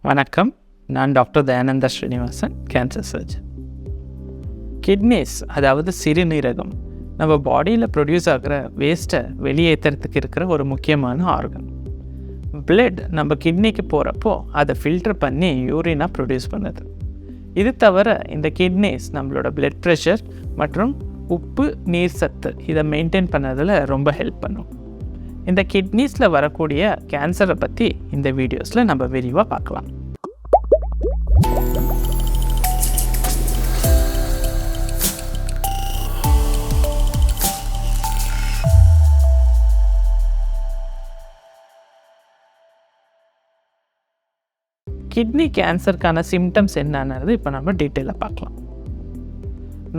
வணக்கம். நான் doctor Dayananda Srinivasan, cancer surgeon. Kidneys அதாவது சிறுநீரகம் நம்ம பாடியில் ப்ரொடியூஸ் ஆகிற வேஸ்ட்டை வெளியேற்றுறதுக்கு இருக்கிற ஒரு முக்கியமான ஆர்கன். பிளட் நம்ம கிட்னிக்கு போகிறப்போ அதை ஃபில்டர் பண்ணி யூரினாக ப்ரொடியூஸ் பண்ணுது. இது தவிர இந்த கிட்னிஸ் நம்மளோட பிளட் ப்ரெஷர் மற்றும் உப்பு நீர் சத்து இதை மெயின்டைன் பண்ணதில் ரொம்ப ஹெல்ப் பண்ணும். இந்த கிட்னிஸில் வரக்கூடிய கேன்சரை பற்றி இந்த வீடியோஸில் நம்ம விரிவாக பார்க்கலாம். கிட்னி கேன்சருக்கான சிம்டம்ஸ் என்னன்றது இப்போ நம்ம டீட்டெயிலாக பார்க்கலாம்.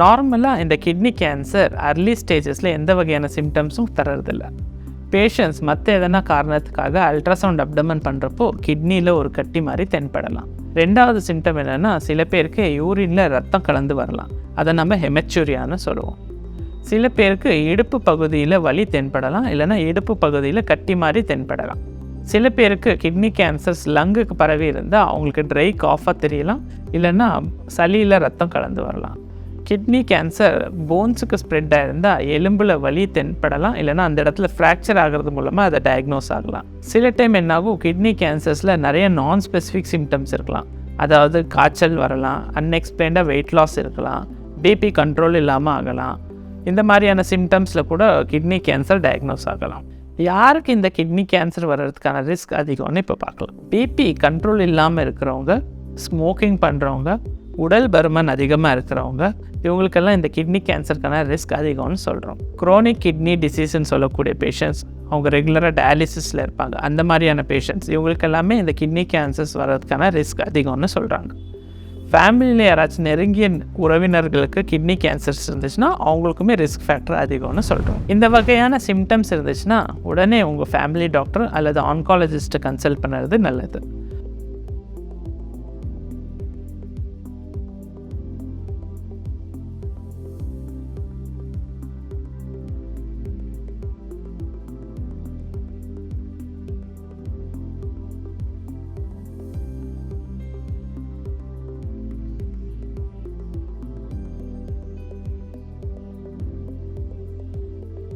நார்மலாக இந்த கிட்னி கேன்சர் அர்லி ஸ்டேஜஸில் எந்த வகையான சிம்டம்ஸும் தரதில்லை. பேஷண்ட்ஸ் மற்ற எதனா காரணத்துக்காக அல்ட்ராசவுண்ட் அப்டமன் பண்ணுறப்போ கிட்னியில் ஒரு கட்டி மாதிரி தென்படலாம். ரெண்டாவது சிம்டம் என்னென்னா, சில பேருக்கு யூரினில் ரத்தம் கலந்து வரலாம். அதை நம்ம ஹெமச்சூரியான்னு சொல்லுவோம். சில பேருக்கு இடுப்பு பகுதியில் வலி தென்படலாம், இல்லைனா இடுப்பு பகுதியில் கட்டி மாதிரி தென்படலாம். சில பேருக்கு கிட்னி கேன்சர்ஸ் லங்குக்கு பரவி இருந்தால் அவங்களுக்கு ட்ரை காஃபாக தெரியலாம், இல்லைன்னா சளியில் ரத்தம் கலந்து வரலாம். கிட்னி கேன்சர் போன்ஸுக்கு ஸ்ப்ரெட் ஆகிருந்தால் எலும்பில் வலி தென்படலாம், இல்லைனா அந்த இடத்துல ஃப்ராக்சர் ஆகிறது மூலமாக அதை டயக்னோஸ் ஆகலாம். சில டைம் என்னாகும், கிட்னி கேன்சர்ஸில் நிறைய நான் ஸ்பெசிஃபிக் சிம்டம்ஸ் இருக்கலாம். அதாவது காய்ச்சல் வரலாம், அன்எக்ஸ்பிளைன்டாக வெயிட் லாஸ் இருக்கலாம், பிபி கண்ட்ரோல் இல்லாமல் ஆகலாம். இந்த மாதிரியான சிம்டம்ஸில் கூட கிட்னி கேன்சர் டயக்னோஸ் ஆகலாம். யாருக்கு இந்த கிட்னி கேன்சர் வர்றதுக்கான ரிஸ்க் அதிகம்னு இப்போ பார்க்கலாம். பிபி கண்ட்ரோல் இல்லாமல் இருக்கிறவங்க, ஸ்மோக்கிங் பண்ணுறவங்க, உடல் பருமன் அதிகமாக இருக்கிறவங்க, இவங்களுக்கெல்லாம் இந்த கிட்னி கேன்சருக்கான ரிஸ்க் அதிகம்னு சொல்கிறோம். குரோனிக் கிட்னி டிசீஸ்ன்னு சொல்லக்கூடிய பேஷண்ட்ஸ், அவங்க ரெகுலராக டயாலிசிஸில் இருப்பாங்க, அந்த மாதிரியான பேஷண்ட்ஸ், இவங்களுக்கு எல்லாமே இந்த கிட்னி கேன்சர்ஸ் வர்றதுக்கான ரிஸ்க் அதிகம்னு சொல்கிறாங்க. ஃபேமிலியில் யாராச்சும் நெருங்கிய உறவினர்களுக்கு கிட்னி கேன்சர்ஸ் இருந்துச்சுன்னா அவங்களுக்குமே ரிஸ்க் ஃபேக்டர் அதிகம்னு சொல்கிறோம். இந்த வகையான சிம்டம்ஸ் இருந்துச்சுன்னா உடனே உங்கள் ஃபேமிலி டாக்டர் அல்லது ஆன்காலஜிஸ்ட்டை கன்சல்ட் பண்ணுறது நல்லது.